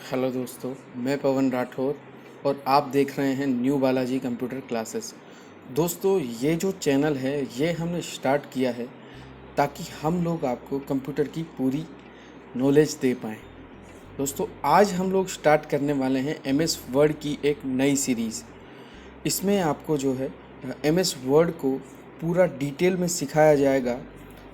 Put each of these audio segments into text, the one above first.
Hello दोस्तों, मैं पवन राठौर और आप देख रहे हैं न्यू बालाजी कंप्यूटर क्लासेस। दोस्तों, ये जो चैनल है ये हमने स्टार्ट किया है ताकि हम लोग आपको कंप्यूटर की पूरी नॉलेज दे पाएँ। दोस्तों, आज हम लोग स्टार्ट करने वाले हैं एमएस वर्ड की एक नई सीरीज़। इसमें आपको जो है एमएस वर्ड को पूरा डिटेल में सिखाया जाएगा।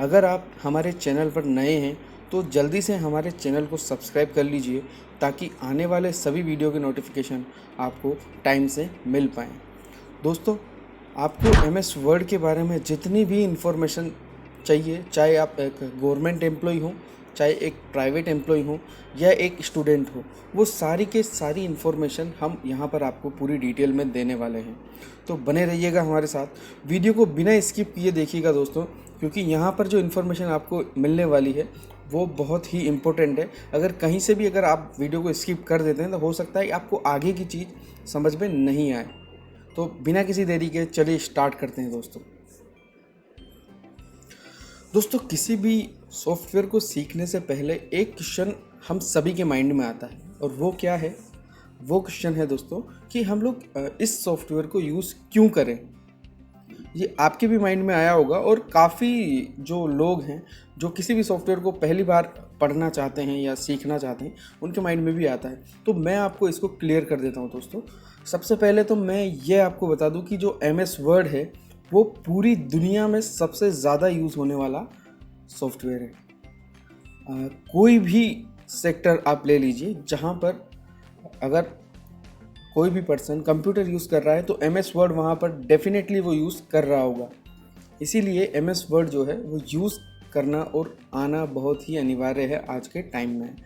अगर आप हमारे चैनल पर नए हैं तो जल्दी से हमारे चैनल को सब्सक्राइब कर लीजिए ताकि आने वाले सभी वीडियो के नोटिफिकेशन आपको टाइम से मिल पाएँ। दोस्तों, आपको एमएस वर्ड के बारे में जितनी भी इंफॉर्मेशन चाहिए, चाहे आप एक गवर्नमेंट एम्प्लॉय हो, चाहे एक प्राइवेट एम्प्लॉय हो या एक स्टूडेंट हो, वो सारी के सारी इन्फॉर्मेशन हम यहाँ पर आपको पूरी डिटेल में देने वाले हैं। तो बने रहिएगा हमारे साथ, वीडियो को बिना स्किप किए देखिएगा दोस्तों, क्योंकि यहाँ पर जो इन्फॉर्मेशन आपको मिलने वाली है वो बहुत ही इम्पोर्टेंट है। अगर कहीं से भी अगर आप वीडियो को स्किप कर देते हैं तो हो सकता है आपको आगे की चीज़ समझ में नहीं आए। तो बिना किसी देरी के चलिए स्टार्ट करते हैं दोस्तों, किसी भी सॉफ्टवेयर को सीखने से पहले एक क्वेश्चन हम सभी के माइंड में आता है, और वो क्या है? वो क्वेश्चन है दोस्तों कि हम लोग इस सॉफ्टवेयर को यूज़ क्यों करें। ये आपके भी माइंड में आया होगा, और काफ़ी जो लोग हैं जो किसी भी सॉफ्टवेयर को पहली बार पढ़ना चाहते हैं या सीखना चाहते हैं, उनके माइंड में भी आता है। तो मैं आपको इसको क्लियर कर देता हूँ दोस्तों। सबसे पहले तो मैं ये आपको बता दूँ कि जो एमएस वर्ड है वो पूरी दुनिया में सबसे ज़्यादा यूज़ होने वाला सॉफ्टवेयर है। कोई भी सेक्टर आप ले लीजिए, जहाँ पर अगर कोई भी पर्सन कंप्यूटर यूज़ कर रहा है तो एमएस वर्ड वहाँ पर डेफिनेटली वो यूज़ कर रहा होगा। इसीलिए एमएस वर्ड जो है वो यूज़ करना और आना बहुत ही अनिवार्य है आज के टाइम में।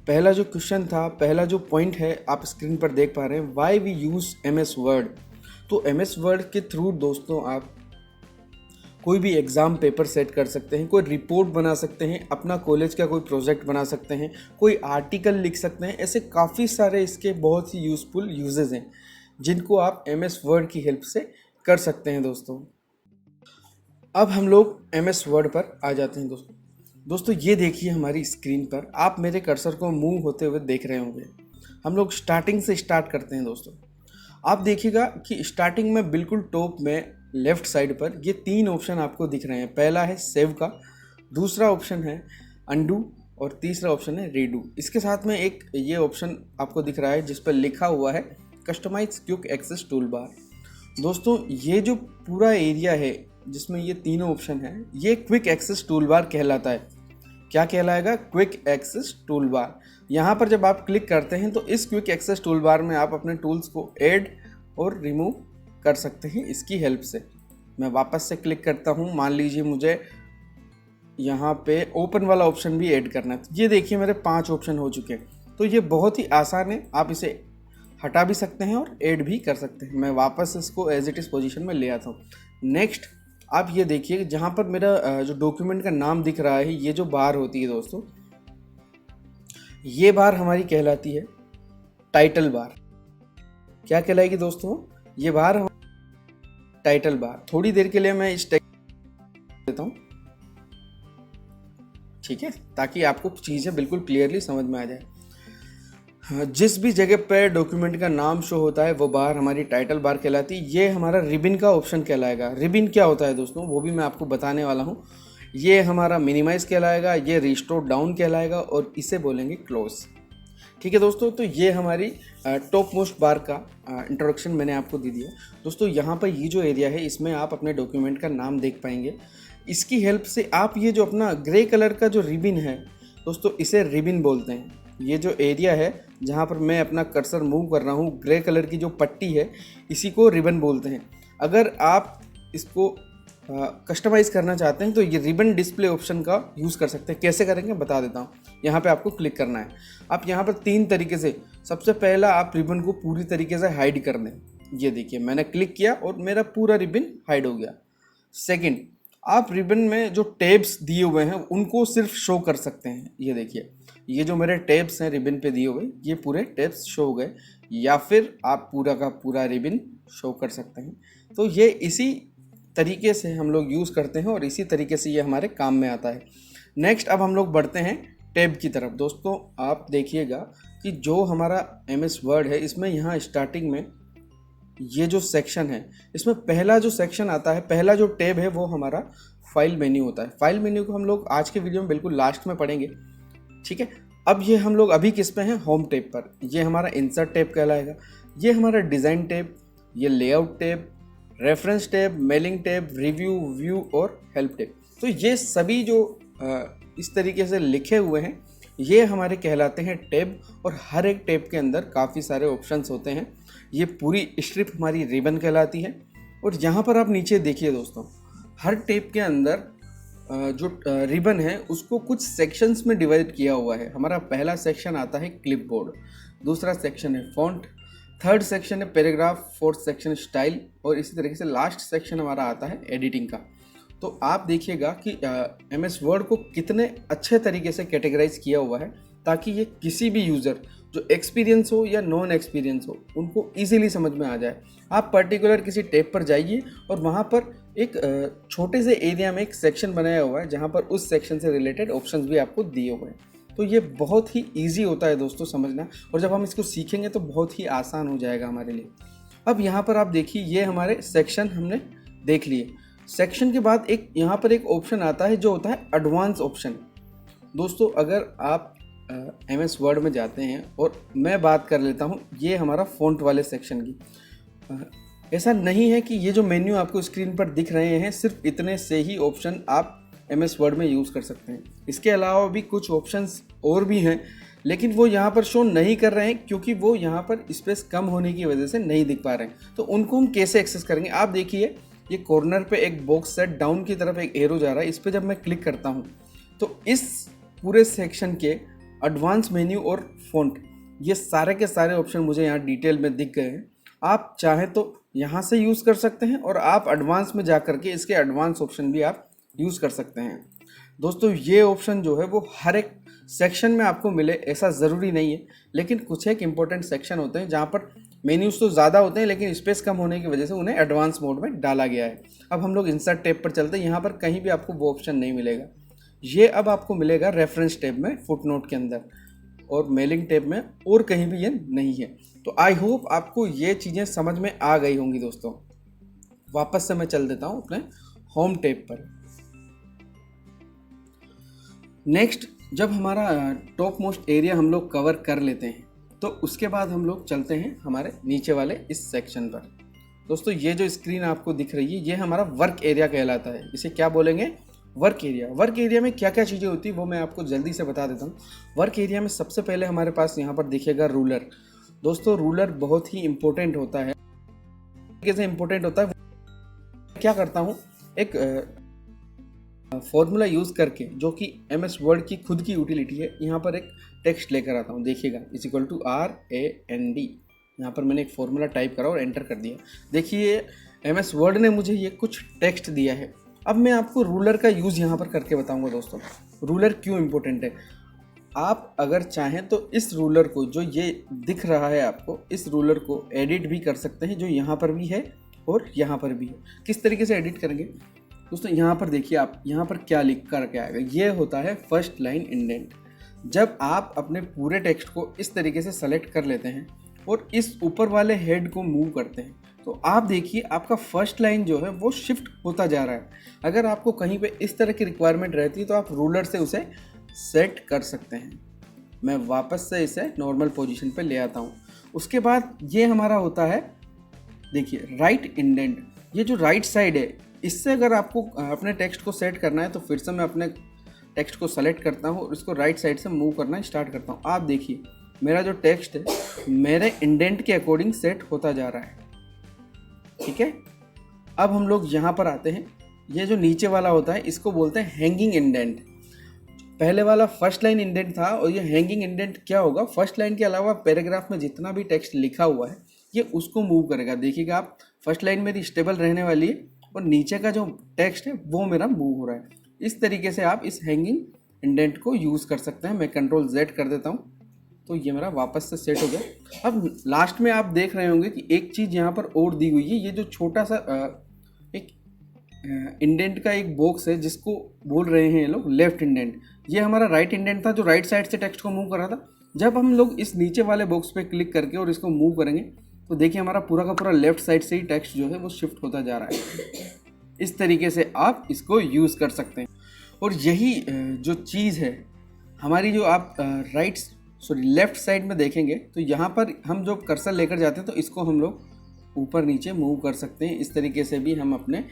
पहला जो क्वेश्चन था, पहला जो पॉइंट है, आप स्क्रीन पर देख पा रहे हैं, why we use MS Word. तो एमएस वर्ड के थ्रू दोस्तों आप कोई भी एग्ज़ाम पेपर सेट कर सकते हैं, कोई रिपोर्ट बना सकते हैं, अपना कॉलेज का कोई प्रोजेक्ट बना सकते हैं, कोई आर्टिकल लिख सकते हैं। ऐसे काफ़ी सारे इसके बहुत ही यूज़फुल यूजेस हैं जिनको आप एमएस वर्ड की हेल्प से कर सकते हैं दोस्तों। अब हम लोग एमएस वर्ड पर आ जाते हैं दोस्तों, ये देखिए हमारी स्क्रीन पर, आप मेरे कर्सर को मूव होते हुए देख रहे होंगे। हम लोग स्टार्टिंग से स्टार्ट करते हैं दोस्तों। आप देखिएगा कि स्टार्टिंग में बिल्कुल टॉप में लेफ़्ट साइड पर ये 3 ऑप्शन आपको दिख रहे हैं। पहला है सेव का, दूसरा ऑप्शन है अंडू, और तीसरा ऑप्शन है रीडू। इसके साथ में एक ये ऑप्शन आपको दिख रहा है जिस पर लिखा हुआ है customize quick access toolbar. दोस्तों, ये जो पूरा एरिया है जिसमें ये तीनों ऑप्शन हैं, ये क्विक एक्सेस टूल बार कहलाता है। क्या कहलाएगा? Quick access toolbar. यहाँ पर जब आप क्लिक करते हैं तो इस क्विक एक्सेस टूल बार में आप अपने टूल्स को ऐड और रिमूव कर सकते हैं इसकी हेल्प से। मैं वापस से क्लिक करता हूँ, मान लीजिए मुझे यहाँ पे ओपन वाला ऑप्शन भी ऐड करना है। ये देखिए मेरे 5 ऑप्शन हो चुके हैं। तो ये बहुत ही आसान है, आप इसे हटा भी सकते हैं और ऐड भी कर सकते हैं। मैं वापस इसको एज इट इज़ पोजीशन में ले आता हूँ। नेक्स्ट आप ये देखिए, जहाँ पर मेरा जो डॉक्यूमेंट का नाम दिख रहा है, ये जो बार होती है दोस्तों, ये बार हमारी कहलाती है टाइटल बार। क्या कहलाएगी दोस्तों? ये बार टाइटल बार। थोड़ी देर के लिए मैं इस टेक्स्ट देता हूँ, ठीक है, ताकि आपको चीज़ें बिल्कुल क्लियरली समझ में आ जाए। जिस भी जगह पर डॉक्यूमेंट का नाम शो होता है वो बार हमारी टाइटल बार कहलाती है। ये हमारा रिबिन का ऑप्शन कहलाएगा। रिबिन क्या होता है दोस्तों, वो भी मैं आपको बताने वाला हूँ। ये हमारा मिनिमाइज कहलाएगा, ये रिस्टोर डाउन कहलाएगा, और इसे बोलेंगे क्लोज। ठीक है दोस्तों, तो ये हमारी टॉप मोस्ट बार का इंट्रोडक्शन मैंने आपको दे दिया। दोस्तों, यहाँ पर ये जो एरिया है इसमें आप अपने डॉक्यूमेंट का नाम देख पाएंगे। इसकी हेल्प से आप ये जो अपना ग्रे कलर का जो रिबिन है दोस्तों, इसे रिबिन बोलते हैं। ये जो एरिया है जहाँ पर मैं अपना कर्सर मूव कर रहा हूँ, ग्रे कलर की जो पट्टी है, इसी को रिबन बोलते हैं। अगर आप इसको कस्टमाइज़ करना चाहते हैं तो ये रिबन डिस्प्ले ऑप्शन का यूज़ कर सकते हैं। कैसे करेंगे बता देता हूँ। यहाँ पे आपको क्लिक करना है। आप यहाँ पर 3 तरीके से, सबसे पहला आप रिबन को पूरी तरीके से हाइड कर दें। ये देखिए मैंने क्लिक किया और मेरा पूरा रिबन हाइड हो गया। सेकंड, आप रिबन में जो टैब्स दिए हुए हैं उनको सिर्फ शो कर सकते हैं। ये देखिए, ये जो मेरे टैब्स हैं रिबन पे दिए हुए, ये पूरे टैब्स शो हो गए, या फिर आप पूरा का पूरा रिबन शो कर सकते हैं। तो ये इसी तरीके से हम लोग यूज़ करते हैं और इसी तरीके से ये हमारे काम में आता है। नेक्स्ट अब हम लोग बढ़ते हैं टैब की तरफ। दोस्तों आप देखिएगा कि जो हमारा MS वर्ड है, इसमें यहाँ स्टार्टिंग में ये जो सेक्शन है, इसमें पहला जो सेक्शन आता है, पहला जो टैब है, वो हमारा फाइल मेन्यू होता है। फाइल मेन्यू को हम लोग आज के वीडियो में बिल्कुल लास्ट में पढ़ेंगे, ठीक है। अब ये हम लोग अभी किस पे हैं, होम टैब पर। ये हमारा इंसर्ट टैब कहलाएगा, ये हमारा डिज़ाइन टैब, ये layout tab, reference tab, mailing tab, review, view और हेल्प टैब। तो ये सभी जो इस तरीके से लिखे हुए हैं, ये हमारे कहलाते हैं टैब। और हर एक टैब के अंदर काफ़ी सारे ऑप्शंस होते हैं। ये पूरी स्ट्रिप हमारी रिबन कहलाती है। और यहाँ पर आप नीचे देखिए दोस्तों, हर टैब के अंदर जो रिबन है उसको कुछ सेक्शंस में डिवाइड किया हुआ है। हमारा पहला सेक्शन आता है क्लिपबोर्ड, दूसरा सेक्शन है फॉन्ट, थर्ड सेक्शन है पैराग्राफ, फोर्थ सेक्शन स्टाइल, और इसी तरीके से लास्ट सेक्शन हमारा आता है एडिटिंग का। तो आप देखिएगा कि MS वर्ड को कितने अच्छे तरीके से कैटेगराइज किया हुआ है, ताकि ये किसी भी यूज़र जो एक्सपीरियंस हो या नॉन एक्सपीरियंस हो, उनको इजीली समझ में आ जाए। आप पर्टिकुलर किसी टैब पर जाइए और वहाँ पर एक छोटे से एरिया में एक सेक्शन बनाया हुआ है, जहाँ पर उस सेक्शन से रिलेटेड ऑप्शंस भी आपको दिए हुए हैं। तो ये बहुत ही ईजी होता है दोस्तों समझना, और जब हम इसको सीखेंगे तो बहुत ही आसान हो जाएगा हमारे लिए। अब यहाँ पर आप देखिए, ये हमारे सेक्शन हमने देख लिए। सेक्शन के बाद एक यहाँ पर एक ऑप्शन आता है जो होता है एडवांस ऑप्शन। दोस्तों अगर आप MS वर्ड में जाते हैं, और मैं बात कर लेता हूँ ये हमारा फ़ॉन्ट वाले सेक्शन की। ऐसा नहीं है कि ये जो मेन्यू आपको स्क्रीन पर दिख रहे हैं, सिर्फ इतने से ही ऑप्शन आप MS वर्ड में यूज़ कर सकते हैं। इसके अलावा भी कुछ ऑप्शंस और भी हैं, लेकिन वो यहाँ पर शो नहीं कर रहे हैं, क्योंकि वो यहाँ पर स्पेस कम होने की वजह से नहीं दिख पा रहे हैं। तो उनको हम कैसे एक्सेस करेंगे, आप देखिए ये कॉर्नर पे एक बॉक्स सेट डाउन की तरफ एक एरो जा रहा है, इस पर जब मैं क्लिक करता हूँ तो इस पूरे सेक्शन के एडवांस मेन्यू और फ़ॉन्ट, ये सारे के सारे ऑप्शन मुझे यहाँ डिटेल में दिख गए हैं। आप चाहें तो यहाँ से यूज़ कर सकते हैं, और आप एडवांस में जा कर के इसके एडवांस ऑप्शन भी आप यूज़ कर सकते हैं। दोस्तों ये ऑप्शन जो है वो हर एक सेक्शन में आपको मिले ऐसा ज़रूरी नहीं है, लेकिन कुछ एक इम्पोर्टेंट सेक्शन होते हैं जहाँ पर मेन्यूज़ तो ज़्यादा होते हैं, लेकिन स्पेस कम होने की वजह से उन्हें एडवांस मोड में डाला गया है। अब हम लोग इंसर्ट टैब पर चलते हैं, यहाँ पर कहीं भी आपको वो ऑप्शन नहीं मिलेगा। ये अब आपको मिलेगा रेफरेंस टैब में, फुटनोट के अंदर, और मेलिंग टैब में, और कहीं भी ये नहीं है। तो आई होप आपको ये चीज़ें समझ में आ गई होंगी दोस्तों। वापस से मैं चल देता हूँ अपने होम टैब पर। नेक्स्ट, जब हमारा टॉप मोस्ट एरिया हम लोग कवर कर लेते हैं, तो उसके बाद हम लोग चलते हैं हमारे नीचे वाले इस सेक्शन पर। दोस्तों ये जो स्क्रीन आपको दिख रही है, ये हमारा वर्क एरिया कहलाता है। इसे क्या बोलेंगे, वर्क एरिया। वर्क एरिया में क्या क्या चीज़ें होती है वो मैं आपको जल्दी से बता देता हूँ। वर्क एरिया में सबसे पहले हमारे पास यहाँ पर दिखेगा रूलर। दोस्तों रूलर बहुत ही इंपॉर्टेंट होता है। कैसे इंपॉर्टेंट होता है, क्या करता हूँ, एक फॉर्मूला यूज़ करके, जो कि MS वर्ड की खुद की यूटिलिटी है, यहाँ पर एक टेक्स्ट लेकर आता हूँ। देखिएगा =RAND, यहाँ पर मैंने एक फॉर्मूला टाइप करा और एंटर कर दिया। देखिए MS वर्ड ने मुझे ये कुछ टेक्स्ट दिया है। अब मैं आपको रूलर का यूज़ यहाँ पर करके बताऊँगा दोस्तों, रूलर क्यों इम्पोर्टेंट है। आप अगर चाहें तो इस रूलर को, जो ये दिख रहा है आपको, इस रूलर को एडिट भी कर सकते हैं, जो यहाँ पर भी है और यहाँ पर भी है। किस तरीके से एडिट करेंगे दोस्तों, यहाँ पर देखिए, आप यहाँ पर क्या लिख कर के आएगा, ये होता है फर्स्ट लाइन इंडेंट। जब आप अपने पूरे टेक्स्ट को इस तरीके से सेलेक्ट कर लेते हैं और इस ऊपर वाले हेड को मूव करते हैं, तो आप देखिए आपका फर्स्ट लाइन जो है वो शिफ्ट होता जा रहा है। अगर आपको कहीं पे इस तरह की रिक्वायरमेंट रहती है तो आप रूलर से उसे सेट कर सकते हैं। मैं वापस से इसे नॉर्मल पोजीशन पे ले आता हूँ। उसके बाद ये हमारा होता है, देखिए राइट इंडेंट। ये जो राइट साइड है, इससे अगर आपको अपने टेक्स्ट को सेट करना है तो फिर से मैं अपने टेक्स्ट को सेलेक्ट करता हूँ और इसको राइट साइड से मूव करना स्टार्ट करता हूँ। आप देखिए मेरा जो टेक्स्ट है मेरे इंडेंट के अकॉर्डिंग सेट होता जा रहा है, ठीक है। अब हम लोग यहाँ पर आते हैं। ये जो नीचे वाला होता है इसको बोलते हैं हैंगिंग इंडेंट। पहले वाला फर्स्ट लाइन इंडेंट था और ये हैंगिंग इंडेंट क्या होगा, फर्स्ट लाइन के अलावा पैराग्राफ में जितना भी टेक्स्ट लिखा हुआ है ये उसको मूव करेगा। देखिएगा आप, फर्स्ट लाइन मेरी स्टेबल रहने वाली है और नीचे का जो टेक्स्ट है वो मेरा मूव हो रहा है। इस तरीके से आप इस हैंगिंग इंडेंट को यूज़ कर सकते हैं। मैं Ctrl+Z कर देता हूँ तो ये मेरा वापस से सेट हो गया। अब लास्ट में आप देख रहे होंगे कि एक चीज़ यहाँ पर और दी हुई है। ये जो छोटा सा एक इंडेंट का एक बॉक्स है जिसको बोल रहे हैं ये लोग लेफ्ट इंडेंट। ये हमारा राइट इंडेंट था जो राइट साइड से टेक्स्ट को मूव कर रहा था। जब हम लोग इस नीचे वाले बॉक्स पे क्लिक करके और इसको मूव करेंगे तो देखिए हमारा पूरा का पूरा लेफ्ट साइड से ही टेक्स्ट जो है वो शिफ्ट होता जा रहा है। इस तरीके से आप इसको यूज़ कर सकते हैं। और यही जो चीज़ है हमारी, जो आप लेफ्ट साइड में देखेंगे तो यहाँ पर हम जो कर्सर लेकर जाते हैं तो इसको हम लोग ऊपर नीचे मूव कर सकते हैं। इस तरीके से भी हम अपने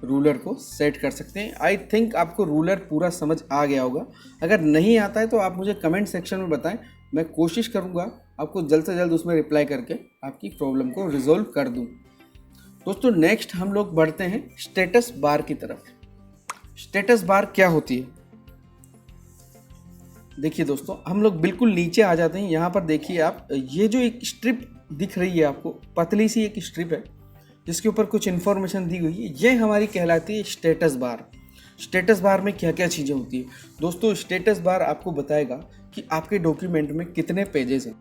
रूलर को सेट कर सकते हैं। आई थिंक आपको रूलर पूरा समझ आ गया होगा। अगर नहीं आता है तो आप मुझे कमेंट सेक्शन में बताएं, मैं कोशिश करूँगा आपको जल्द से जल्द उसमें रिप्लाई करके आपकी प्रॉब्लम को रिजॉल्व कर दूँ। दोस्तों नेक्स्ट हम लोग बढ़ते हैं स्टेटस बार की तरफ। स्टेटस बार क्या होती है? देखिए दोस्तों, हम लोग बिल्कुल नीचे आ जाते हैं। यहाँ पर देखिए आप, ये जो एक स्ट्रिप दिख रही है आपको, पतली सी एक स्ट्रिप है जिसके ऊपर कुछ इन्फॉर्मेशन दी हुई है, ये हमारी कहलाती है स्टेटस बार। स्टेटस बार में क्या क्या चीज़ें होती है दोस्तों? स्टेटस बार आपको बताएगा कि आपके डॉक्यूमेंट में कितने पेजेस हैं,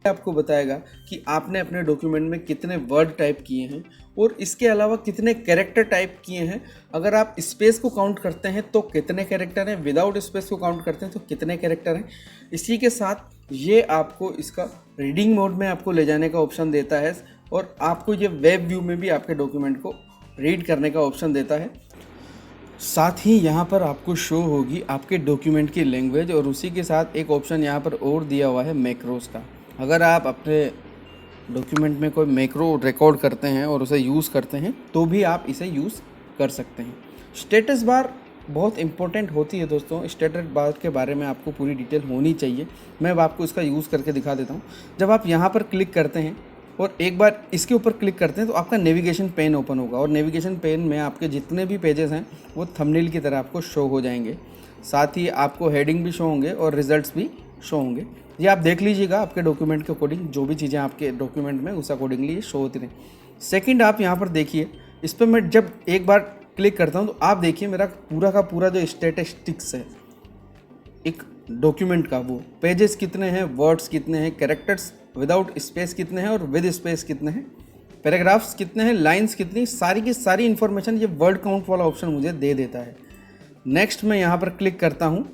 आपको बताएगा कि आपने अपने डॉक्यूमेंट में कितने वर्ड टाइप किए हैं और इसके अलावा कितने कैरेक्टर टाइप किए हैं। अगर आप स्पेस को काउंट करते हैं तो कितने कैरेक्टर हैं, विदाउट स्पेस को काउंट करते हैं तो कितने कैरेक्टर हैं। इसी के साथ ये आपको इसका रीडिंग मोड में आपको ले जाने का ऑप्शन देता है और आपको ये वेब व्यू में भी आपके डॉक्यूमेंट को रीड करने का ऑप्शन देता है। साथ ही यहाँ पर आपको शो होगी आपके डॉक्यूमेंट की लैंग्वेज और उसी के साथ एक ऑप्शन यहाँ पर और दिया हुआ है मैक्रोस का। अगर आप अपने डॉक्यूमेंट में कोई मैक्रो रिकॉर्ड करते हैं और उसे यूज़ करते हैं तो भी आप इसे यूज़ कर सकते हैं। स्टेटस बार बहुत इंपॉर्टेंट होती है दोस्तों। स्टेटस बार के बारे में आपको पूरी डिटेल होनी चाहिए। मैं अब आपको इसका यूज़ करके दिखा देता हूँ। जब आप यहाँ पर क्लिक करते हैं और एक बार इसके ऊपर क्लिक करते हैं तो आपका नेविगेशन पेन ओपन होगा और नेविगेशन पेन में आपके जितने भी पेजेस हैं वो थंबनेल की तरह आपको शो हो जाएंगे। साथ ही आपको हेडिंग भी शो होंगे और रिजल्ट्स भी शो होंगे। ये आप देख लीजिएगा आपके डॉक्यूमेंट के अकॉर्डिंग, जो भी चीज़ें आपके डॉक्यूमेंट में उस अकॉर्डिंगली शो होती रहें। सेकंड, आप यहाँ पर देखिए, इस पर मैं जब एक बार क्लिक करता हूँ तो आप देखिए मेरा पूरा का पूरा जो स्टैटिस्टिक्स है एक डॉक्यूमेंट का, वो पेजेस कितने हैं, वर्ड्स कितने हैं, कैरेक्टर्स विदाउट स्पेस कितने हैं और विद स्पेस कितने हैं, पैराग्राफ्स कितने हैं, लाइन्स कितनी, सारी की सारी इन्फॉर्मेशन ये वर्ड काउंट वाला ऑप्शन मुझे दे देता है। नेक्स्ट मैं यहाँ पर क्लिक करता हूँ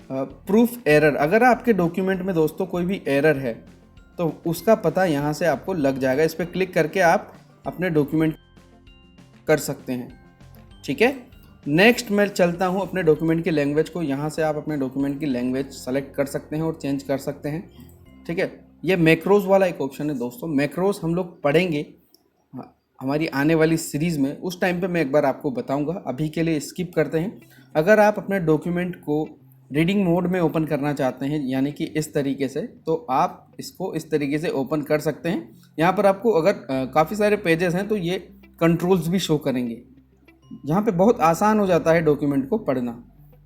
प्रूफ एरर। अगर आपके डॉक्यूमेंट में दोस्तों कोई भी एरर है तो उसका पता यहाँ से आपको लग जाएगा। इस पर क्लिक करके आप अपने डॉक्यूमेंट कर सकते हैं। ठीक है, नेक्स्ट मैं चलता हूँ अपने डॉक्यूमेंट की लैंग्वेज को। यहाँ से आप अपने डॉक्यूमेंट की लैंग्वेज सेलेक्ट कर सकते हैं और चेंज कर सकते हैं। ठीक है, ये मैक्रोज वाला एक ऑप्शन है दोस्तों। मैक्रोज हम लोग पढ़ेंगे हमारी आने वाली सीरीज़ में, उस टाइम पे मैं एक बार आपको बताऊंगा। अभी के लिए स्किप करते हैं। अगर आप अपने डॉक्यूमेंट को रीडिंग मोड में ओपन करना चाहते हैं, यानी कि इस तरीके से, तो आप इसको इस तरीके से ओपन कर सकते हैं। यहाँ पर आपको अगर काफ़ी सारे पेजेस हैं तो ये कंट्रोल्स भी शो करेंगे। यहाँ पे बहुत आसान हो जाता है डॉक्यूमेंट को पढ़ना।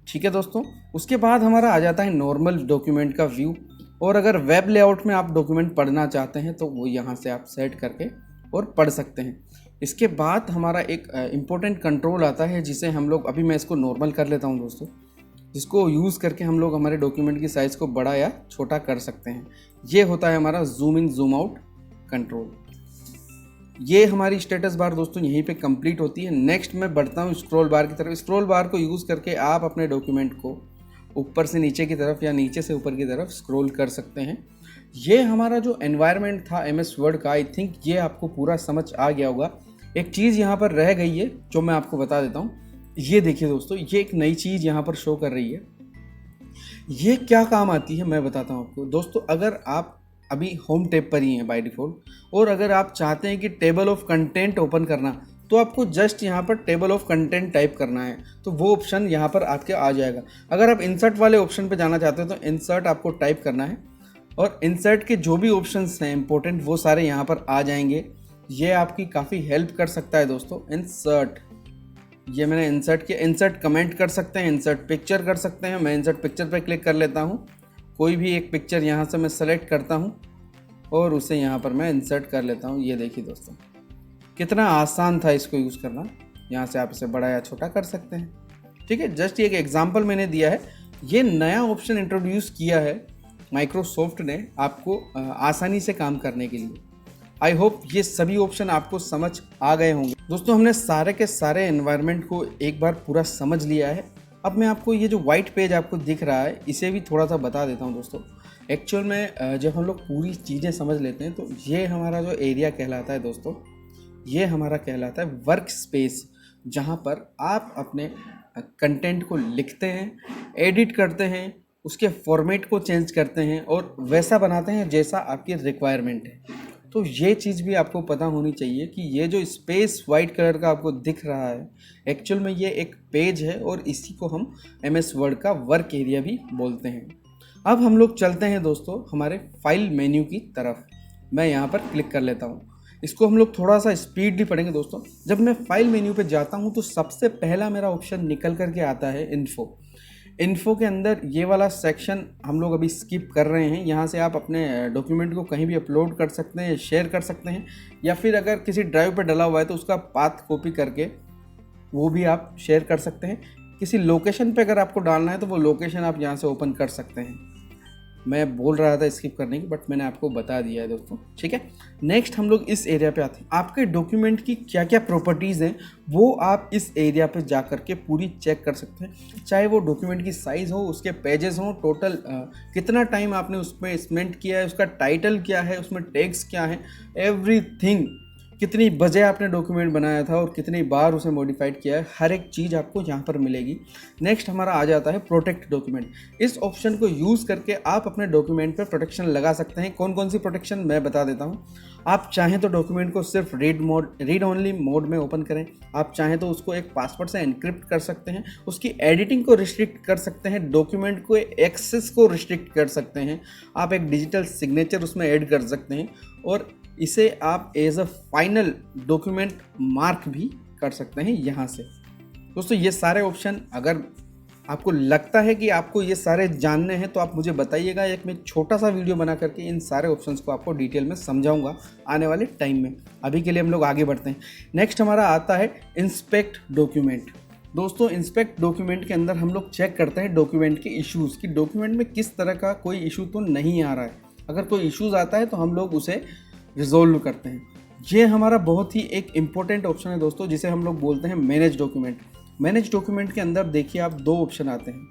ठीक है दोस्तों, उसके बाद हमारा आ जाता है नॉर्मल डॉक्यूमेंट का व्यू। और अगर वेब लेआउट में आप डॉक्यूमेंट पढ़ना चाहते हैं तो वो यहाँ से आप सेट करके और पढ़ सकते हैं। इसके बाद हमारा एक इम्पोर्टेंट कंट्रोल आता है जिसे हम लोग, अभी मैं इसको नॉर्मल कर लेता हूँ दोस्तों, जिसको यूज़ करके हम लोग हमारे डॉक्यूमेंट की साइज़ को बड़ा या छोटा कर सकते हैं। ये होता है हमारा zoom in zoom out control. ये हमारी स्टेटस बार दोस्तों यहीं पे कंप्लीट होती है। नेक्स्ट मैं बढ़ता हूँ स्क्रॉल बार की तरफ। स्क्रॉल बार को यूज़ करके आप अपने डॉक्यूमेंट को ऊपर से नीचे की तरफ या नीचे से ऊपर की तरफ स्क्रॉल कर सकते हैं। ये हमारा जो एनवायरनमेंट था एमएस वर्ड का, आई थिंक ये आपको पूरा समझ आ गया होगा। एक चीज़ यहाँ पर रह गई है जो मैं आपको बता देता हूँ। ये देखिए दोस्तों, ये एक नई चीज़ यहाँ पर शो कर रही है। ये क्या काम आती है मैं बताता हूँ आपको दोस्तों। अगर आप अभी होम टैब पर ही हैं बाय डिफ़ॉल्ट, और अगर आप चाहते हैं कि टेबल ऑफ कंटेंट ओपन करना, तो आपको जस्ट यहाँ पर टेबल ऑफ कंटेंट टाइप करना है, तो वो ऑप्शन यहाँ पर आपके आ जाएगा। अगर आप इंसर्ट वाले ऑप्शन पे जाना चाहते हैं तो इंसर्ट आपको टाइप करना है और इंसर्ट के जो भी ऑप्शंस हैं इंपॉर्टेंट वो सारे यहाँ पर आ जाएंगे। ये आपकी काफ़ी हेल्प कर सकता है दोस्तों। इंसर्ट, ये मैंने इंसर्ट किया। इंसर्ट कमेंट कर सकते हैं, इंसर्ट पिक्चर कर सकते हैं। मैं इंसर्ट पिक्चर पे क्लिक कर लेता हूँ। कोई भी एक पिक्चर यहाँ से मैं सेलेक्ट करता हूँ और उसे यहाँ पर मैं इंसर्ट कर लेता हूँ। ये देखिए दोस्तों, कितना आसान था इसको यूज़ करना। यहाँ से आप इसे बड़ा या छोटा कर सकते हैं। ठीक है, जस्ट एक एग्जांपल मैंने दिया है। ये नया ऑप्शन इंट्रोड्यूस किया है माइक्रोसॉफ्ट ने आपको आसानी से काम करने के लिए। आई होप ये सभी ऑप्शन आपको समझ आ गए होंगे। दोस्तों हमने सारे के सारे एनवायरनमेंट को एक बार पूरा समझ लिया है। अब मैं आपको ये जो वाइट पेज आपको दिख रहा है इसे भी थोड़ा सा बता देता हूँ दोस्तों। एक्चुअल में जब हम लोग पूरी चीज़ें समझ लेते हैं तो ये हमारा जो एरिया कहलाता है दोस्तों, ये हमारा कहलाता है वर्क स्पेस, जहाँ पर आप अपने कंटेंट को लिखते हैं, एडिट करते हैं, उसके फॉर्मेट को चेंज करते हैं और वैसा बनाते हैं जैसा आपकी रिक्वायरमेंट है। तो ये चीज़ भी आपको पता होनी चाहिए कि ये जो स्पेस वाइट कलर का आपको दिख रहा है एक्चुअल में ये एक पेज है और इसी को हम MS वर्ड का वर्क एरिया भी बोलते हैं। अब हम लोग चलते हैं दोस्तों हमारे फाइल मेन्यू की तरफ। मैं यहाँ पर क्लिक कर लेता हूँ। इसको हम लोग थोड़ा सा स्पीडली पढ़ेंगे दोस्तों। जब मैं फाइल मेन्यू पे जाता हूँ तो सबसे पहला मेरा ऑप्शन निकल करके आता है इन्फो के अंदर ये वाला सेक्शन हम लोग अभी स्किप कर रहे हैं। यहाँ से आप अपने डॉक्यूमेंट को कहीं भी अपलोड कर सकते हैं, शेयर कर सकते हैं, या फिर अगर किसी ड्राइव पे डला हुआ है तो उसका पाथ कॉपी करके वो भी आप शेयर कर सकते हैं। किसी लोकेशन पे अगर आपको डालना है तो वो लोकेशन आप यहाँ से ओपन कर सकते हैं। मैं बोल रहा था स्किप करने की, बट मैंने आपको बता दिया है दोस्तों, ठीक है। नेक्स्ट हम लोग इस एरिया पे आते हैं। आपके डॉक्यूमेंट की क्या क्या प्रॉपर्टीज़ हैं वो आप इस एरिया पे जा करके पूरी चेक कर सकते हैं। चाहे वो डॉक्यूमेंट की साइज़ हो, उसके पेजेस हो, टोटल कितना टाइम आपने उसमें स्पेंड किया है, उसका टाइटल क्या है, उसमें टैग्स क्या है, एवरीथिंग, कितनी बजे आपने डॉक्यूमेंट बनाया था और कितनी बार उसे मॉडिफाइड किया है, हर एक चीज़ आपको यहाँ पर मिलेगी। नेक्स्ट हमारा आ जाता है प्रोटेक्ट डॉक्यूमेंट। इस ऑप्शन को यूज़ करके आप अपने डॉक्यूमेंट पर प्रोटेक्शन लगा सकते हैं। कौन कौन सी प्रोटेक्शन मैं बता देता हूँ। आप चाहें तो डॉक्यूमेंट को सिर्फ रीड ओनली मोड में ओपन करें। आप चाहें तो उसको एक पासवर्ड से एनक्रिप्ट कर सकते हैं। उसकी एडिटिंग को रिस्ट्रिक्ट कर सकते हैं। डॉक्यूमेंट को एक्सेस को रिस्ट्रिक्ट कर सकते हैं। आप एक डिजिटल सिग्नेचर उसमें ऐड कर सकते हैं और इसे आप as a final document mark भी कर सकते हैं यहाँ से। दोस्तों ये सारे ऑप्शन अगर आपको लगता है कि आपको ये सारे जानने हैं तो आप मुझे बताइएगा। एक मैं छोटा सा वीडियो बना करके इन सारे ऑप्शंस को आपको डिटेल में समझाऊंगा आने वाले टाइम में। अभी के लिए हम लोग आगे बढ़ते हैं। नेक्स्ट हमारा आता है इंस्पेक्ट डॉक्यूमेंट। दोस्तों इंस्पेक्ट डॉक्यूमेंट के अंदर हम लोग चेक करते हैं डॉक्यूमेंट के इश्यूज़ कि डॉक्यूमेंट में किस तरह का कोई इशू तो नहीं आ रहा है। अगर कोई इश्यूज़ आता है तो हम लोग उसे रिजोल्व करते हैं। ये हमारा बहुत ही एक इम्पोर्टेंट ऑप्शन है दोस्तों, जिसे हम लोग बोलते हैं मैनेज डॉक्यूमेंट। मैनेज डॉक्यूमेंट के अंदर देखिए आप दो ऑप्शन आते हैं,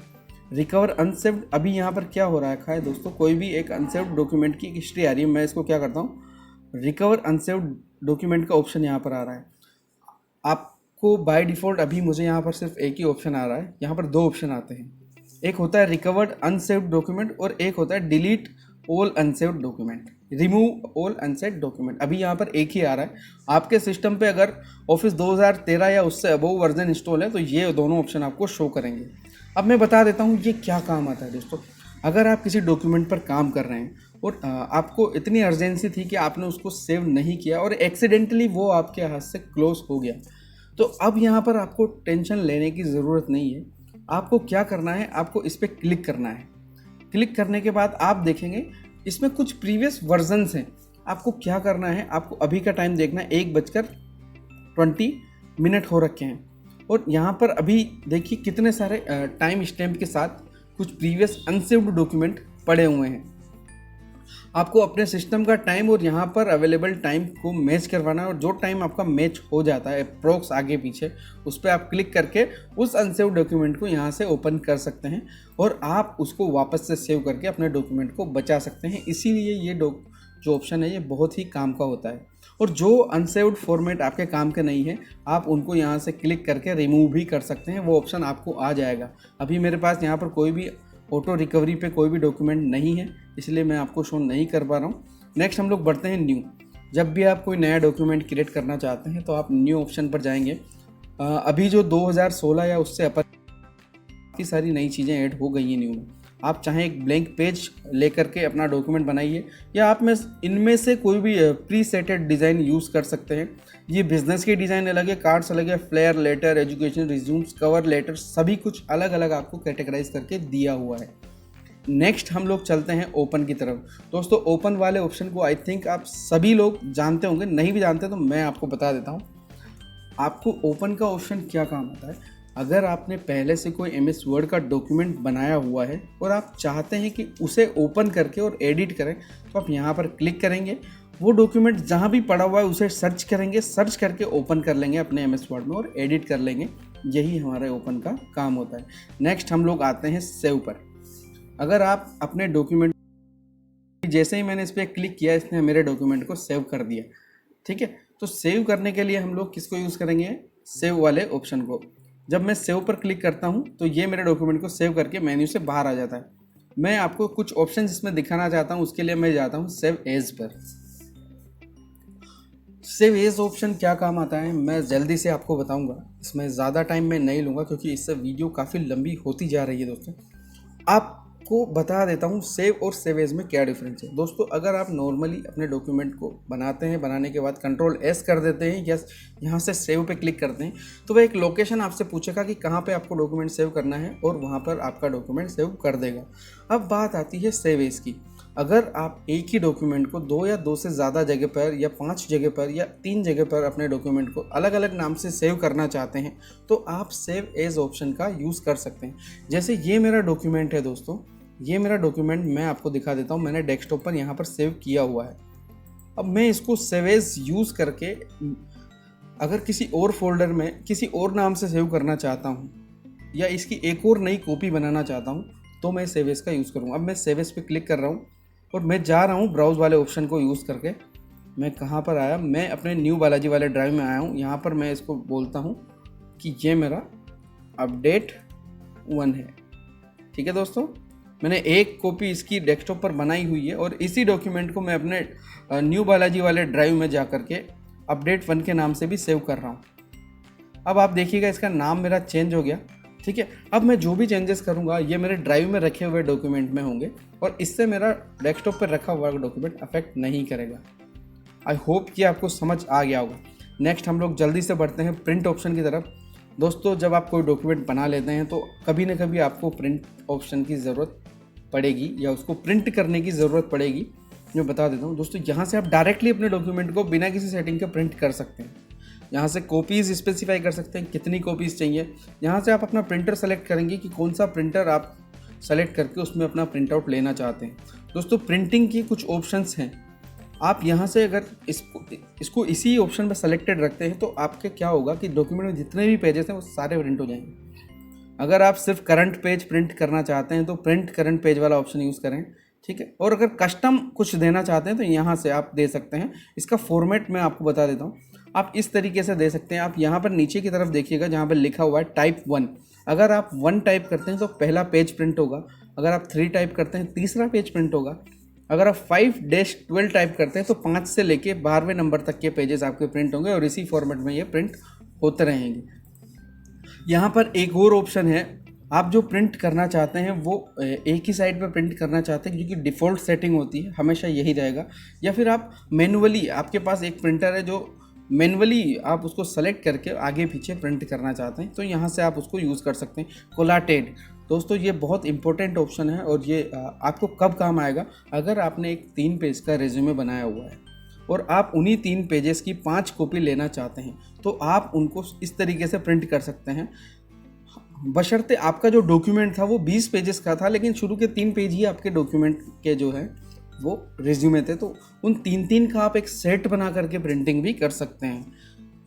रिकवर अनसेव्ड। अभी यहाँ पर क्या हो रहा है दोस्तों, कोई भी एक अनसेव्ड डॉक्यूमेंट की हिस्ट्री आ रही है, मैं इसको क्या करता हूँ, रिकवर अनसेव्ड डॉक्यूमेंट का ऑप्शन यहाँ पर आ रहा है। आपको बाय डिफ़ॉल्ट अभी मुझे यहाँ पर सिर्फ एक ही ऑप्शन आ रहा है। यहाँ पर दो ऑप्शन आते हैं, एक होता है रिकवर्ड अनसेव्ड डॉक्यूमेंट और एक होता है delete all unsaved document, remove all unsaved document. अभी यहाँ पर एक ही आ रहा है। आपके सिस्टम पे अगर ऑफिस 2013 या उससे अबव वर्जन इंस्टॉल है तो ये दोनों ऑप्शन आपको शो करेंगे। अब मैं बता देता हूँ ये क्या काम आता है दोस्तों। अगर आप किसी डॉक्यूमेंट पर काम कर रहे हैं और आपको इतनी अर्जेंसी थी कि आपने उसको सेव नहीं किया और एक्सीडेंटली वो आपके हाथ से क्लोज हो गया, तो अब यहाँ पर आपको टेंशन लेने की ज़रूरत नहीं है। आपको क्या करना है, आपको इस पर क्लिक करना है। क्लिक करने के बाद आप देखेंगे इसमें कुछ प्रीवियस वर्जन्स हैं। आपको क्या करना है, आपको अभी का टाइम देखना है, 1:20 हो रखे हैं और यहाँ पर अभी देखिए कितने सारे टाइम स्टैम्प के साथ कुछ प्रीवियस अनसेव्ड डॉक्यूमेंट पड़े हुए हैं। आपको अपने सिस्टम का टाइम और यहाँ पर अवेलेबल टाइम को मैच करवाना है और जो टाइम आपका मैच हो जाता है अप्रोक्स आगे पीछे, उस पर आप क्लिक करके उस अनसेव्ड डॉक्यूमेंट को यहाँ से ओपन कर सकते हैं और आप उसको वापस से सेव करके अपने डॉक्यूमेंट को बचा सकते हैं। इसीलिए ये जो ऑप्शन है ये बहुत ही काम का होता है। और जो अनसेव्ड फॉर्मेट आपके काम के नहीं है आप उनको यहाँ से क्लिक करके रिमूव भी कर सकते हैं, वो ऑप्शन आपको आ जाएगा। अभी मेरे पास यहाँ पर कोई भी ऑटो रिकवरी पे कोई भी डॉक्यूमेंट नहीं है, इसलिए मैं आपको शो नहीं कर पा रहा हूँ। नेक्स्ट हम लोग बढ़ते हैं न्यू। जब भी आप कोई नया डॉक्यूमेंट क्रिएट करना चाहते हैं तो आप न्यू ऑप्शन पर जाएंगे। अभी जो 2016 या उससे अपर काफ़ी सारी नई चीज़ें ऐड हो गई हैं न्यू में। आप चाहें एक ब्लैंक पेज लेकर के अपना डॉक्यूमेंट बनाइए या आप में इनमें से कोई भी प्री सेटेड डिज़ाइन यूज़ कर सकते हैं। ये बिजनेस के डिज़ाइन अलग है, कार्ड्स अलग है, flyer, letter, education, resumes, cover letter, सभी कुछ अलग अलग आपको कैटेगराइज करके दिया हुआ है। नेक्स्ट हम लोग चलते हैं ओपन की तरफ। दोस्तों ओपन वाले ऑप्शन को आई थिंक आप सभी लोग जानते होंगे, नहीं भी जानते तो मैं आपको बता देता हूँ। आपको ओपन का ऑप्शन क्या काम आता है, अगर आपने पहले से कोई MS वर्ड का डॉक्यूमेंट बनाया हुआ है और आप चाहते हैं कि उसे ओपन करके और एडिट करें तो आप यहाँ पर क्लिक करेंगे वो डॉक्यूमेंट जहाँ भी पड़ा हुआ है उसे सर्च करेंगे, सर्च करके ओपन कर लेंगे अपने एम एस वर्ड में और एडिट कर लेंगे। यही हमारे ओपन का काम होता है। नेक्स्ट हम लोग आते हैं सेव पर। अगर आप अपने डॉक्यूमेंट, जैसे ही मैंने इस पर क्लिक किया इसने मेरे डॉक्यूमेंट को सेव कर दिया, ठीक है। तो सेव करने के लिए हम लोग किसको यूज़ करेंगे, सेव वाले ऑप्शन को। जब मैं सेव पर क्लिक करता हूँ तो ये मेरे डॉक्यूमेंट को सेव करके मेन्यू से बाहर आ जाता है। मैं आपको कुछ ऑप्शन इसमें दिखाना चाहता हूँ, उसके लिए मैं जाता हूँ सेव एज पर। सेव एज ऑप्शन क्या काम आता है मैं जल्दी से आपको बताऊंगा, इसमें ज़्यादा टाइम मैं नहीं लूँगा क्योंकि इससे वीडियो काफ़ी लंबी होती जा रही है दोस्तों। आपको बता देता हूँ सेव और सेव एज में क्या डिफरेंस है। दोस्तों अगर आप नॉर्मली अपने डॉक्यूमेंट को बनाते हैं, बनाने के बाद कंट्रोल एस कर देते हैं या यहाँ से सेव पे क्लिक करते हैं, तो वह एक लोकेशन आपसे पूछेगा कि कहाँ पे आपको डॉक्यूमेंट सेव करना है और वहाँ पर आपका डॉक्यूमेंट सेव कर देगा। अब बात आती है सेव एज की। अगर आप एक ही डॉक्यूमेंट को 2 या 2 से ज़्यादा जगह पर या 5 जगह पर या 3 जगह पर अपने डॉक्यूमेंट को अलग अलग नाम से सेव करना चाहते हैं तो आप सेव एज ऑप्शन का यूज़ कर सकते हैं। जैसे ये मेरा डॉक्यूमेंट है दोस्तों, ये मेरा डॉक्यूमेंट मैं आपको दिखा देता हूँ, मैंने डेस्कटॉप पर यहाँ पर सेव किया हुआ है। अब मैं इसको सेव एज यूज़ करके अगर किसी और फोल्डर में किसी और नाम से सेव करना चाहता हूँ या इसकी एक और नई कॉपी बनाना चाहता हूँ तो मैं सेव एज का यूज़ करूँगा। अब मैं सेव एज पे क्लिक कर रहा हूँ और मैं जा रहा हूँ ब्राउज वाले ऑप्शन को यूज़ करके। मैं कहाँ पर आया, मैं अपने न्यू बालाजी वाले ड्राइव में आया हूँ। यहाँ पर मैं इसको बोलता हूँ कि ये मेरा अपडेट 1 है, ठीक है दोस्तों। मैंने एक कॉपी इसकी डेस्कटॉप पर बनाई हुई है और इसी डॉक्यूमेंट को मैं अपने न्यू बालाजी वाले ड्राइव में जा करके अपडेट 1 के नाम से भी सेव कर रहा हूँ। अब आप देखिएगा इसका नाम मेरा चेंज हो गया, ठीक है। अब मैं जो भी चेंजेस करूंगा ये मेरे ड्राइव में रखे हुए डॉक्यूमेंट में होंगे और इससे मेरा डेस्कटॉप पर रखा हुआ डॉक्यूमेंट अफेक्ट नहीं करेगा। आई होप कि आपको समझ आ गया होगा। नेक्स्ट हम लोग जल्दी से बढ़ते हैं प्रिंट ऑप्शन की तरफ। दोस्तों जब आप कोई डॉक्यूमेंट बना लेते हैं तो कभी ना कभी आपको प्रिंट ऑप्शन की ज़रूरत पड़ेगी या उसको प्रिंट करने की ज़रूरत पड़ेगी। मैं बता देता हूँ दोस्तों, यहाँ से आप डायरेक्टली अपने डॉक्यूमेंट को बिना किसी सेटिंग के प्रिंट कर सकते हैं। यहाँ से कॉपीज़ स्पेसिफाई कर सकते हैं कितनी कॉपीज़ चाहिए। यहाँ से आप अपना प्रिंटर सेलेक्ट करेंगे कि कौन सा प्रिंटर आप सेलेक्ट करके उसमें अपना प्रिंट आउट लेना चाहते हैं। दोस्तों प्रिंटिंग की कुछ ऑप्शंस हैं, आप यहाँ से अगर इसको इसी ऑप्शन में सेलेक्टेड रखते हैं तो आपके क्या होगा कि डॉक्यूमेंट में जितने भी पेजेस हैं वो सारे प्रिंट हो जाएंगे। अगर आप सिर्फ करंट पेज प्रिंट करना चाहते हैं तो प्रिंट करंट पेज वाला ऑप्शन यूज़ करें, ठीक है। और अगर कस्टम कुछ देना चाहते हैं तो यहाँ से आप दे सकते हैं। इसका फॉर्मेट मैं आपको बता देता हूँ, आप इस तरीके से दे सकते हैं। आप यहाँ पर नीचे की तरफ देखिएगा जहाँ पर लिखा हुआ है टाइप 1। अगर आप 1 टाइप करते हैं तो पहला पेज प्रिंट होगा। अगर आप 3 टाइप करते हैं तीसरा पेज प्रिंट होगा। अगर आप 5-12 टाइप करते हैं तो 5 से लेके 12वें नंबर तक के पेजेस आपके प्रिंट होंगे और इसी फॉर्मेट में ये प्रिंट होते रहेंगे। यहाँ पर एक और ऑप्शन है, आप जो प्रिंट करना चाहते हैं वो एक ही साइड पर प्रिंट करना चाहते हैं क्योंकि डिफ़ॉल्ट सेटिंग होती है हमेशा यही रहेगा, या फिर आप मैनुअली, आपके पास एक प्रिंटर है जो मैनुअली आप उसको सेलेक्ट करके आगे पीछे प्रिंट करना चाहते हैं तो यहाँ से आप उसको यूज़ कर सकते हैं। कोलाटेड दोस्तों ये बहुत इंपॉर्टेंट ऑप्शन है और ये आपको कब काम आएगा, अगर आपने एक 3 पेज का रेज्यूमे बनाया हुआ है और आप उन्हीं 3 पेजेस की 5 कॉपी लेना चाहते हैं तो आप उनको इस तरीके से प्रिंट कर सकते हैं। बशर्ते आपका जो डॉक्यूमेंट था वो 20 पेजेस का था लेकिन शुरू के 3 पेज ही आपके डॉक्यूमेंट के जो है वो रिज्यूमे थे, तो उन 3-3 का आप एक सेट बना करके प्रिंटिंग भी कर सकते हैं।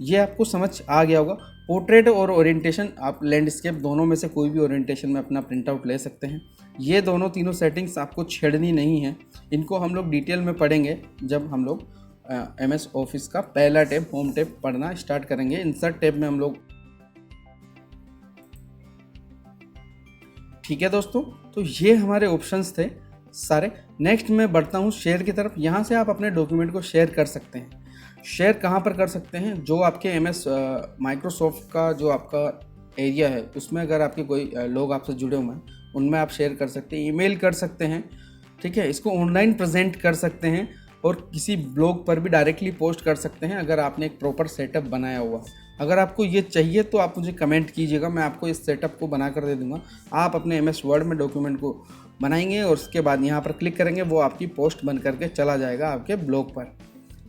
ये आपको समझ आ गया होगा। पोर्ट्रेट और ओरिएंटेशन, आप लैंडस्केप दोनों में से कोई भी ओरिएंटेशन में अपना प्रिंट आउट ले सकते हैं। ये दोनों तीनों सेटिंग्स आपको छेड़नी नहीं है, इनको हम लोग डिटेल में पढ़ेंगे जब हम लोग MS ऑफिस का पहला टैब होम टैब पढ़ना स्टार्ट करेंगे। इंसर्ट टैब में हम लोग, ठीक है दोस्तों। तो ये हमारे ऑप्शंस थे सारे। नेक्स्ट मैं बढ़ता हूँ शेयर की तरफ। यहाँ से आप अपने डॉक्यूमेंट को शेयर कर सकते हैं। शेयर कहाँ पर कर सकते हैं, जो आपके MS माइक्रोसॉफ्ट का जो आपका एरिया है उसमें अगर आपके कोई लोग आपसे जुड़े हुए हैं उनमें आप शेयर कर सकते हैं, ईमेल कर सकते हैं, ठीक है। इसको ऑनलाइन प्रेजेंट कर सकते हैं और किसी ब्लॉग पर भी डायरेक्टली पोस्ट कर सकते हैं अगर आपने एक प्रॉपर सेटअप बनाया हुआ। अगर आपको ये चाहिए तो आप मुझे कमेंट कीजिएगा, मैं आपको इस सेटअप को बना कर दे दूँगा। आप अपने MS वर्ड में डॉक्यूमेंट को बनाएंगे और उसके बाद यहाँ पर क्लिक करेंगे, वो आपकी पोस्ट बन करके चला जाएगा आपके ब्लॉग पर,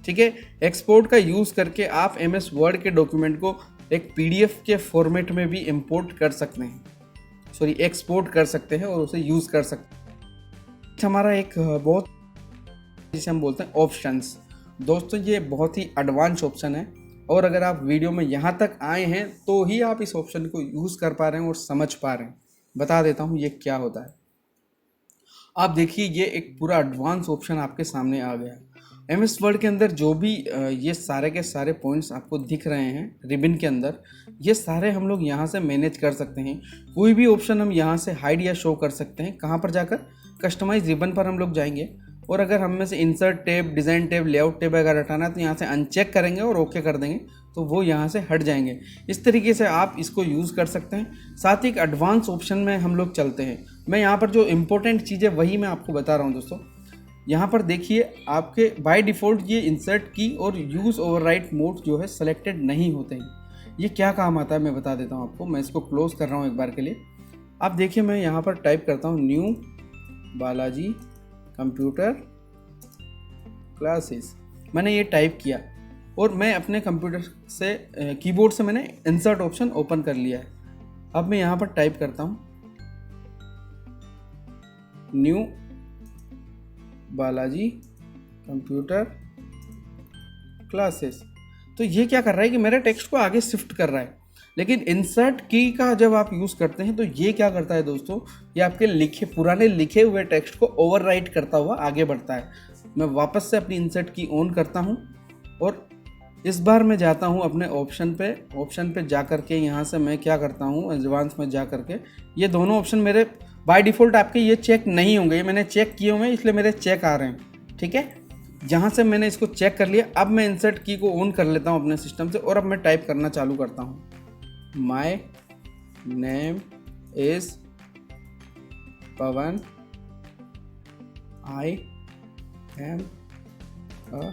ठीक है। एक्सपोर्ट का यूज़ करके आप MS वर्ड के डॉक्यूमेंट को एक PDF के फॉर्मेट में भी इंपोर्ट कर सकते हैं, एक्सपोर्ट कर सकते हैं और उसे यूज़ कर सकते हैं। हमारा एक बहुत, जिसे हम बोलते हैं ऑप्शंस, दोस्तों ये बहुत ही एडवांस ऑप्शन है और अगर आप वीडियो में यहाँ तक आए हैं तो ही आप इस ऑप्शन को यूज़ कर पा रहे हैं और समझ पा रहे हैं। बता देता हूँ ये क्या होता है। आप देखिए ये एक पूरा एडवांस ऑप्शन आपके सामने आ गया। एमएस वर्ड के अंदर जो भी ये सारे के सारे पॉइंट्स आपको दिख रहे हैं रिबन के अंदर, ये सारे हम लोग यहाँ से मैनेज कर सकते हैं। कोई भी ऑप्शन हम यहाँ से हाइड या शो कर सकते हैं। कहाँ पर जाकर? कस्टमाइज रिबन पर हम लोग जाएंगे और अगर हम में से insert tab, design tab, layout tab अगर हटाना है तो यहाँ से अनचेक करेंगे और ओके कर देंगे तो वो यहाँ से हट जाएंगे। इस तरीके से आप इसको यूज़ कर सकते हैं। साथ ही एक एडवांस ऑप्शन में हम लोग चलते हैं। मैं यहाँ पर जो इम्पोर्टेंट चीज़ है वही मैं आपको बता रहा हूँ दोस्तों। यहाँ पर देखिए आपके बाय डिफ़ॉल्ट ये इंसर्ट की और यूज़ ओवरराइट मोड जो है सेलेक्टेड नहीं होते हैं। ये क्या काम आता है मैं बता देता हूँ आपको। मैं इसको क्लोज़ कर रहा हूँ एक बार के लिए। आप देखिए मैं यहाँ पर टाइप करता हूँ न्यू बालाजी कंप्यूटर क्लासेस। मैंने ये टाइप किया और मैं अपने कंप्यूटर से कीबोर्ड से मैंने इंसर्ट ऑप्शन ओपन कर लिया है। अब मैं यहाँ पर टाइप करता हूँ न्यू बालाजी कंप्यूटर क्लासेस। तो ये क्या कर रहा है कि मेरे टेक्स्ट को आगे शिफ्ट कर रहा है। लेकिन इंसर्ट की का जब आप यूज़ करते हैं तो ये क्या करता है दोस्तों, ये आपके पुराने लिखे हुए टेक्स्ट को ओवरराइट करता हुआ आगे बढ़ता है। मैं वापस से अपनी इंसर्ट की ऑन करता हूँ और इस बार मैं जाता हूँ अपने ऑप्शन पे जा कर के यहाँ से मैं क्या करता हूँ एडवांस में जा कर के ये दोनों ऑप्शन मेरे बाय डिफ़ॉल्ट आपके ये चेक नहीं होंगे। ये मैंने चेक किए हुए हैं इसलिए मेरे चेक आ रहे हैं। ठीक है, जहाँ से मैंने इसको चेक कर लिया अब मैं इंसर्ट की को ऑन कर लेता हूँ अपने सिस्टम से और अब मैं टाइप करना चालू करता हूँ my name is Pawan, I am a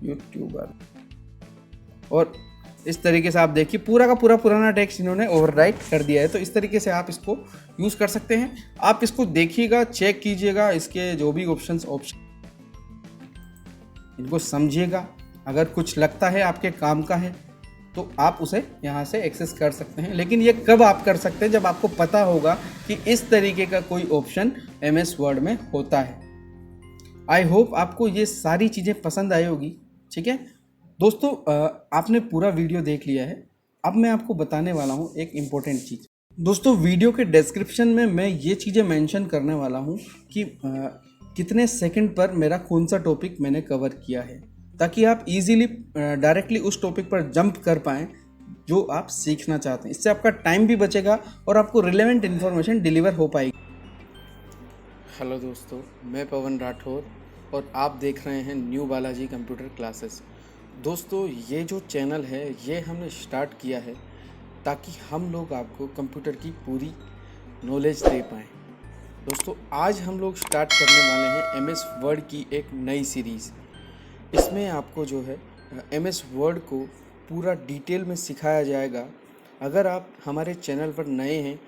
YouTuber. और इस तरीके से आप देखिए पूरा का पूरा पुराना टेक्स्ट इन्होंने ओवरराइट कर दिया है। तो इस तरीके से आप इसको यूज़ कर सकते हैं। आप इसको देखिएगा, चेक कीजिएगा, इसके जो भी ऑप्शन इनको समझिएगा। अगर कुछ लगता है आपके काम का है तो आप उसे यहाँ से एक्सेस कर सकते हैं। लेकिन ये कब आप कर सकते हैं? जब आपको पता होगा कि इस तरीके का कोई ऑप्शन एमएस वर्ड में होता है। आई होप आपको ये सारी चीज़ें पसंद आई होगी। ठीक है दोस्तों, आपने पूरा वीडियो देख लिया है। अब मैं आपको बताने वाला हूँ एक इम्पोर्टेंट चीज़। दोस्तों वीडियो के डिस्क्रिप्शन में मैं ये चीज़ें मेंशन करने वाला हूँ कि कितने सेकंड पर मेरा कौन सा टॉपिक मैंने कवर किया है, ताकि आप इजीली डायरेक्टली उस टॉपिक पर जंप कर पाएँ जो आप सीखना चाहते हैं। इससे आपका टाइम भी बचेगा और आपको रिलेवेंट इन्फॉर्मेशन डिलीवर हो पाएगी। हेलो दोस्तों, मैं पवन राठौर और आप देख रहे हैं न्यू बालाजी कंप्यूटर क्लासेस। दोस्तों ये जो चैनल है ये हमने स्टार्ट किया है ताकि हम लोग आपको कंप्यूटर की पूरी नॉलेज दे पाएँ। दोस्तों आज हम लोग स्टार्ट करने वाले हैं एमएस वर्ड की एक नई सीरीज़। इसमें आपको जो है एमएस वर्ड को पूरा डिटेल में सिखाया जाएगा। अगर आप हमारे चैनल पर नए हैं